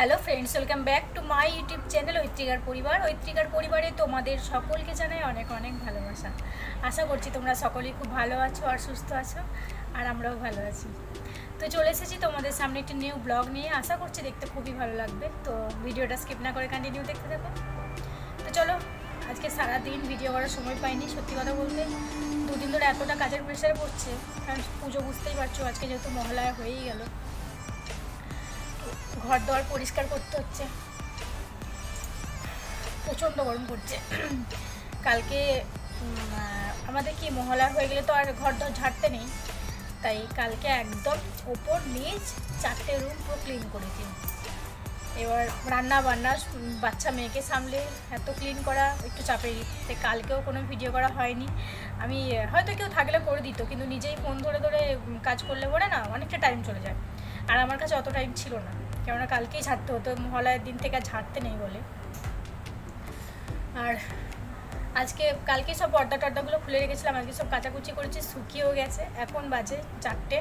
Hello friends, welcome back to my YouTube channel ঐত্রিকার পরিবার। ঐত্রিকার পরিবারে তোমাদের সকলকে জানাই অনেক অনেক ভালোবাসা। আশা করছি তোমরা সকলেই খুব ভালো আছো আর সুস্থ আছো, আর আমরাও ভালো আছি। তো চলে এসেছি তোমাদের সামনে একটি নিউ ব্লগ নিয়ে। আশা করছি দেখতে খুবই ভালো লাগবে, তো ভিডিওটা স্কিপ না করে কন্টিনিউ দেখতে থাকো। তো চলো, আজকে সারাদিন ভিডিও করার সময় পাইনি, সত্যি কথা বলতে। দুদিন ধরে এতটা কাজের প্রেশার পড়ছে, কারণ পুজো বুঝতেই পারছো, আজকে যেহেতু মহালয়া হয়েই গেল, ঘর দোয়ার পরিষ্কার করতে হচ্ছে, প্রচণ্ড গরম পড়ছে। কালকে আমাদের কি মহালয়া হয়ে গেলে তো আর ঘর দোয়ার ঝাড়তে নেই, তাই কালকে একদম ওপর নিচ 4টে রুম পুরো ক্লিন করেছি। এবার রান্না বান্না বাচ্চা মেয়েকে সামলে এত ক্লিন করা একটু চাপেরই, তাই কালকেও কোনো ভিডিও করা হয়নি। আমি হয়তো কেউ থাকলে করে দিত, কিন্তু নিজেই ফোন ধরে ধরে কাজ করলে পরে না অনেকটা টাইম চলে যায়, আর আমার কাছে অত টাইম ছিল না, কেননা কালকেই ঝাড়তে হতো, মহালয়ার দিন থেকে আর ঝাড়তে নেই বলে। আর আজকে কালকে সব পর্দা টর্দাগুলো খুলে রেখেছিলাম, আজকে সব কাচাকুচি করেছি, শুকিয়েও গেছে। এখন বাজে 4টে,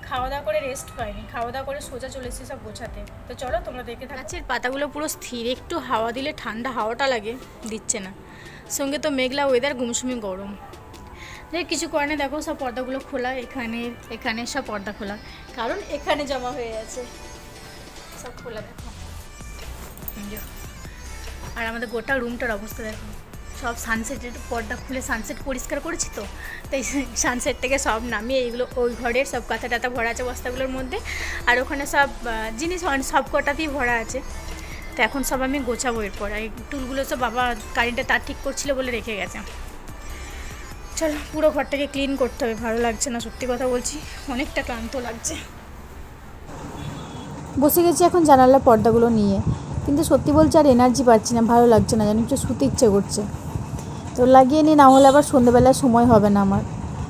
খাওয়া দাওয়া করে রেস্ট পাইনি, খাওয়া দাওয়া করে সোজা চলে এসেছি সব গোছাতে। তো চলো তোমরা দেখে থাকো। গাছের পাতাগুলো পুরো স্থির, একটু হাওয়া দিলে ঠান্ডা হাওয়াটা লাগে, দিচ্ছে না। সঙ্গে তো মেঘলা ওয়েদার, গুমসুমি গরম। কিছু করে না, দেখো সব পর্দাগুলো খোলা, এখানে সব পর্দা খোলা, কারণ এখানে জমা হয়ে আছে, সব খোলা দেখো। আর আমাদের গোটা রুমটার অবস্থা দেখো, সব সানসেটের পর্দা খুলে সানসেট পরিষ্কার করেছি, তো তাই সানসেট থেকে সব নামিয়ে এইগুলো ওই ঘরের সব কাঁথা টাথা ভরা আছে বস্তাগুলোর মধ্যে, আর ওখানে সব জিনিস সব কটাতেই ভরা আছে। তো এখন সব আমি গোছাবো এরপর। এই টুলগুলো সব বাবা কারেন্টে তার ঠিক করছিল বলে রেখে গেছে। চলো, পুরো ঘরটাকে ক্লিন করতে হবে, ভালো লাগছে না, সত্যি কথা বলছি, অনেকটা ক্লান্ত লাগছে। বসে গেছি এখন জানালার পর্দাগুলো নিয়ে, কিন্তু সত্যি বলছি আর এনার্জি পাচ্ছি না, ভালো লাগছে না, যেন একটু শুতে ইচ্ছে করছে। তো লাগিয়ে নিই, না হলে আবার সন্ধ্যেবেলায় সময় হবে না আমার,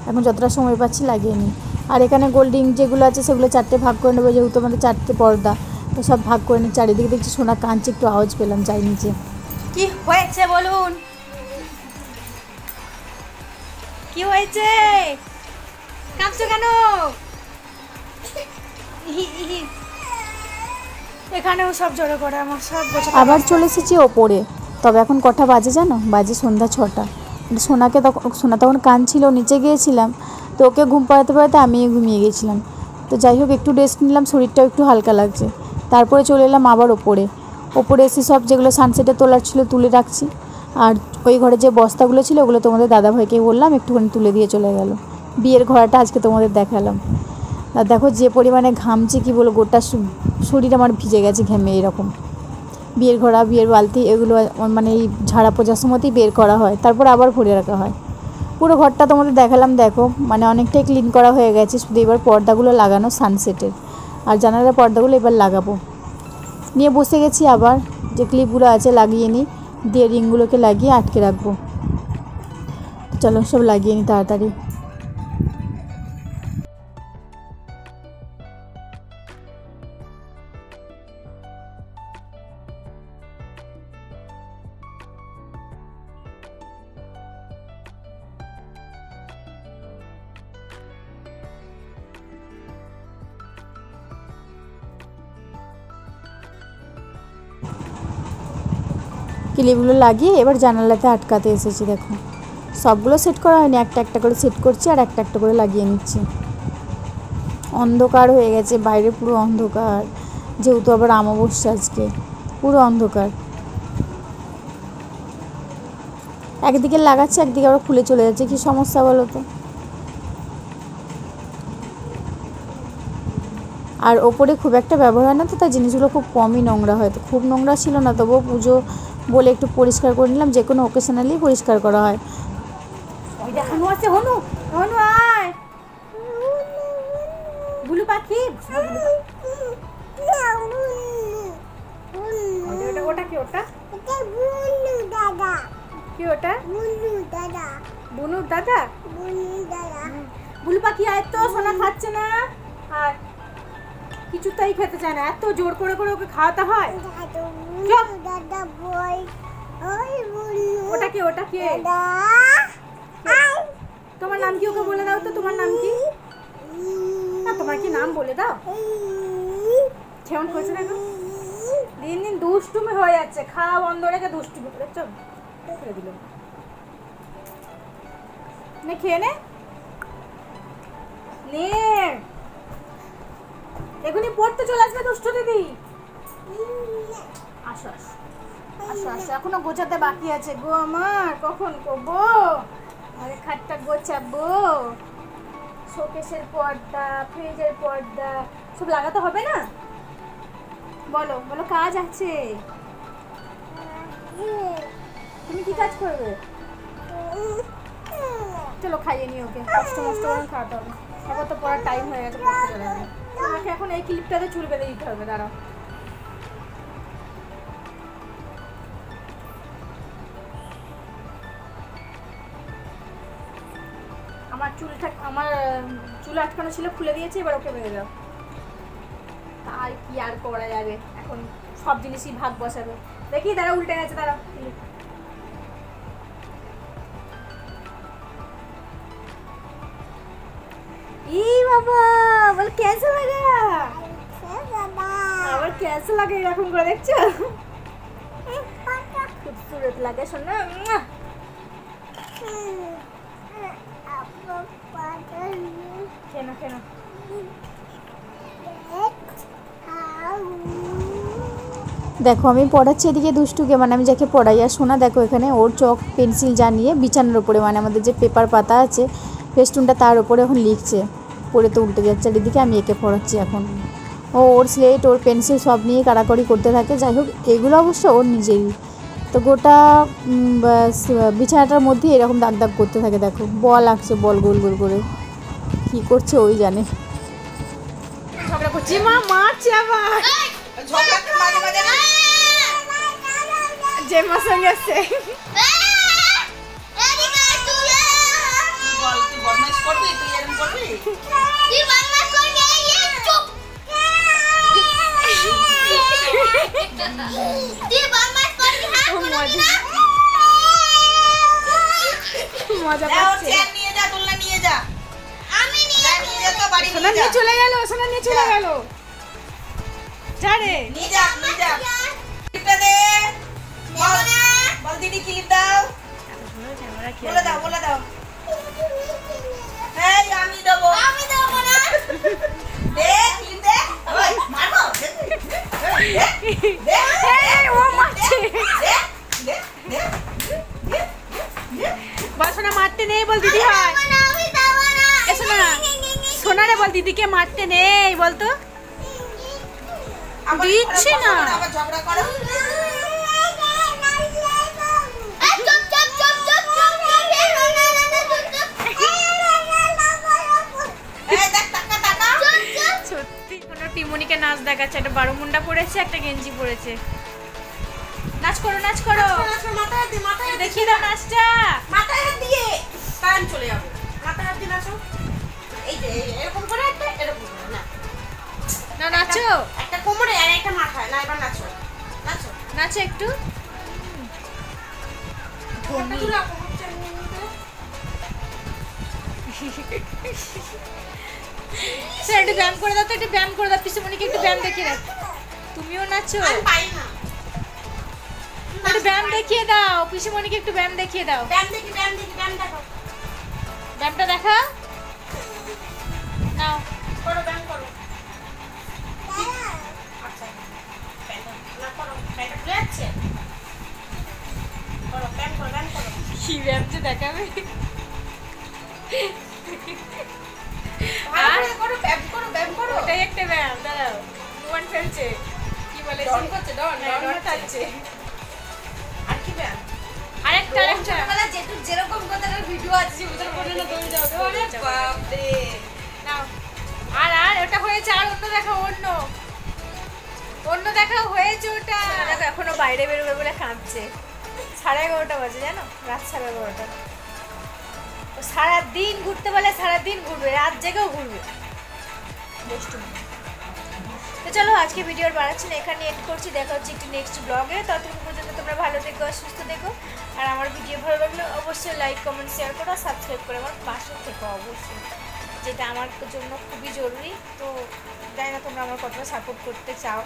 এখন যতটা সময় পাচ্ছি লাগিয়ে নিই। আর এখানে গোল্ডিং যেগুলো আছে সেগুলো 4টে ভাগ করে নেবো, যেহেতু আমাদের 4টে পর্দা, তো সব ভাগ করে নিই। চারিদিকে দেখছি সোনা কাঁদছে, একটু আওয়াজ পেলাম, যাই নিচে। কি হয়েছে বলুন, কি হয়েছে, কাঁদছো কেন? এখানেও সব জড়ো করে আমার সব। আবার চলে এসেছি ওপরে, তবে এখন কটা বাজে জানো? বাজে সন্ধ্যা 6টা। সোনা তখন কাঁদছিল, নিচে গিয়েছিলাম, তো ওকে ঘুম পাড়াতে পাড়াতে আমিও ঘুমিয়ে গেছিলাম। তো যাই হোক, একটু রেস্ট নিলাম, শরীরটাও একটু হালকা লাগছে। তারপরে চলে এলাম আবার ওপরে এসে সব যেগুলো সানসেটে তোলার ছিল তুলে রাখছি। আর ওই ঘরে যে বস্তাগুলো ছিল ওগুলো তোমাদের দাদাভাইকে বললাম একটুখানি তুলে দিয়ে চলে গেল। বিয়ের ঘোড়াটা আজকে তোমাদের দেখালাম। আর দেখো যে পরিমাণে ঘামছি, কি বলো, গোটা শরীর আমার ভিজে গেছে ঘেমে। এরকম বিয়ের ঘোড়া, বিয়ের বালতি, এগুলো মানে এই ঝাড়া পোঁছার সময়তেই বের করা হয়, তারপর আবার ভরে রাখা হয়। পুরো ঘরটা তোমাদের দেখালাম, দেখো মানে অনেকটাই ক্লিন করা হয়ে গেছে, শুধু এবার পর্দাগুলো লাগানো সানসেটের, আর জানালার পর্দাগুলো এবার লাগাবো। নিয়ে বসে গেছি, আবার যে ক্লিপগুলো আছে লাগিয়ে নিই, দিয়ে রিংগুলোকে লাগিয়ে আটকে রাখবো। চলো সব লাগিয়ে নিই তাড়াতাড়ি। ক্লিপগুলো লাগিয়ে এবার জানালাতে আটকাতে এসেছি। দেখো সবগুলো সেট করা হয়নি, একটা একটা করে সেট করছি আর একটা একটা করে লাগিয়ে নিচ্ছি। অন্ধকার হয়ে গেছে বাইরে, পুরো অন্ধকার, যেহেতু আবার অমাবস্যা আজকে, পুরো অন্ধকার। একদিকে লাগাচ্ছে, একদিকে আবার খুলে চলে যাচ্ছে, কি সমস্যা বলো তো। আর ওপরে খুব একটা ব্যবহার হয় না, তো তাই জিনিসগুলো খুব কমই নোংরা হয়। তো খুব নোংরা ছিল না, তবুও পুজো বলে একটু পরিষ্কার করে নিলাম, যে কোনো ওকেশনালি পরিষ্কার করা হয়। হনু আছে, হনু হনু আয়, বুলু পাখি, ওটা কি, ওটা কি, ওটা বুনুর দাদা। বুলু পাখি আয় তো, সোনা খাচ্ছে না, আর কিছুতেই খেতে চায় না, এত জোর করে করে ওকে খাওয়াতে হয়। ওটা কি, ওটা কি, তোমার নাম কি, ওকে বলে দাও তো, তোমার নাম কি? না, তোমার কি নাম বলে দাও। কেমন হয়েছে দেখো, দিন দিন দুষ্টুমি হয়ে যাচ্ছে, খাওয়া বন্ধ রেখে দুষ্টুমি দেখছো, ফেলে দিল। নে খেয়ে নে, নে এখনই পড়তে চলে আসবে দুষ্টু দিদি। আসো আসো আসো আসো, এখনো গোছাতে বাকি আছে গো আমার, কখন করবো? আরে খাটটা গোছাবো, শোকেসের পর্দা, ফ্রিজের পর্দা সব লাগাতে হবে না? বলো বলো, কাজ আছে। তুমি কি কাজ করবে? চলো খাইয়ে নিও ওকে, কষ্ট মষ্ট করে খাওয়াতে হবে, সবার তো পড়ার টাইম হয়ে গেছে, পড়তে চলে যাবে। তোমাকে এখন এই ক্লিপটাতে চুল বেঁধে দিতে হবে, দাঁড়াও। আমার চুল আটকানো ছিল, খুলে দিয়েছি, এবার ওকে বেঁধে দাও। তাই কি আর করা যাবে, এখন সব জিনিসই ভাগ বসাবে। দেখি দাঁড়া, উল্টে গেছে, দাঁড়া। ई बाबा বল कैसा लगा? আবার कैसा लगा এরকম করে দেখছো? खूबसूरत লাগে শোনা। কেন কেন দেখো আমি পড়াচ্ছি এদিকে দুষ্টুকে, মানে আমি যাকে পড়াই, আর সোনা দেখো এখানে ওর চক পেন্সিল জানিয়ে বিছানার ওপরে, মানে আমাদের যে পেপার পাতা আছে ফেস্টুনটা তার ওপরে এখন লিখছে, পড়ে তো উল্টে যাচ্ছে। আর এদিকে আমি একে পড়াচ্ছি এখন, ও ওর স্লেট ওর পেন্সিল সব নিয়ে কাড়াকাড়ি করতে থাকে। যাই হোক এগুলো অবশ্য ওর নিজেরই, তো গোটা বিছানাটার মধ্যে এরকম দাগ দাগ করতে থাকে। দেখো বল আঁকছে, বল গোল গোল করে, কী করছে ওই জানে। ঝগড়া করছি, মা মারছে আবার, ঝগড়াতে মাঝে মাঝে যে মার সঙ্গে আসছে। বল, তুই বদমাইশ করবি, তুই এরকম করবি? মজা দাও, পাচ্ছে। চেয়ার নিয়ে যা, দোলনা নিয়ে যা। আমি নিয়ে যা তো, বাড়ি সোনা নিয়ে নিয়ে যা। চলে গেল, সোনা নিয়ে চলে গেল, যা রে। নিয়ে যা, নিয়ে যা। ক্লিপটা দে। বল, বল দিদি ক্লিপ দাও। বলে দাও, বলে দাও। এই আমি দেবো। আমি দেবো না। দে, ক্লিপ দে। ওই, মারবো। দে, দে, দে। এই, ও মারছে। দে, দে, দে। বল সোনা মারতে নেই, বল দিদি হয়। এ সোনা, সোনা রে বল দিদিকে মারতে নেই, বল তো। আবার দিচ্ছি না। আবার ঝগড়া করো। এই দেখ, টাকা টাকা। সত্যি কোনো টিমুনিকে নাচ দেখাচ্ছে, একটা বারোমুন্ডা পরেছে, একটা গেঞ্জি পরেছে। নাচ করো, নাচ করো, মাথায় হাত দিয়ে, মাথায় হাত দিয়ে। দেখিয়ে দাও নাচটা। মাথায় হাত দিয়ে কান চলে যাবে। মাথায় হাত দিয়ে নাচো। এই যে এরকম করে একটা, এরকম করে না। না নাচো, একটা কোমরে আর একটা মাথায়। না, এবার নাচো, নাচো। নাচো একটু। একটা তুলা কোমর চেপে নিয়ে। স্যার একটু ব্যায়াম করে দাও তো, একটু ব্যায়াম করে দাও, পিসুমণিকে একটু ব্যায়াম দেখিয়ে দাও। তুমিও নাচো, আমি পারি না। একটু ব্যায়াম দেখিয়ে দাও, পিসুমণিকে একটু ব্যায়াম দেখিয়ে দাও। ব্যায়াম দেখি, ব্যায়াম দেখি, ব্যায়াম দেখো। ব্যায়ামটা দেখা নাও। করো, ব্যায়াম করো। আচ্ছা, ব্যায়াম না করো, ব্যায়ামটা খুলে যাচ্ছে। করো, ব্যায়াম করো, ব্যায়াম করো। কি ব্যায়াম যে দেখাবে। ভালো করে করো, ব্যায়াম করো, ব্যায়াম করো। ওটাই একটা ব্যায়াম, দাঁড়াও। নুমান ফেলছে, কি বলে, ডন করছে, ডন, হ্যাঁ, ডন ডন খাচ্ছে। আর কি ব্যায়াম? আরেকটা, আরেকটা। ছোটবেলা যেরকম কথাটার ভিডিও আছে, ওদের বলে না তুমি যাও। ওরে বাপ রে। নাও। আর আর ওটা হয়েছে, আর অন্য দেখাও, অন্য অন্য দেখাও, হয়েছে ওটা। দেখো এখনো বাইরে বেরোবে বলে কাঁদছে। 11:30 বাজে, জানো, রাত 11:30। ও সারাদিন ঘুরতে বলে, সারাদিন ঘুরবে, রাত জেগেও ঘুরবে। তো চলো আজকে ভিডিওর বাড়াচ্ছি না, এখানে এড করছি। দেখা হচ্ছে একটি নেক্সট ব্লগে। ততক্ষণ পর্যন্ত তোমরা ভালো থেকো, সুস্থ থেকো। আর আমার ভিডিও ভালো লাগলে অবশ্যই লাইক কমেন্ট শেয়ার করো, সাবস্ক্রাইব করে আমার পাশে থেকো অবশ্যই, যেটা আমার জন্য খুবই জরুরি। তো জানি না তোমরা আমার কতটা সাপোর্ট করতে চাও।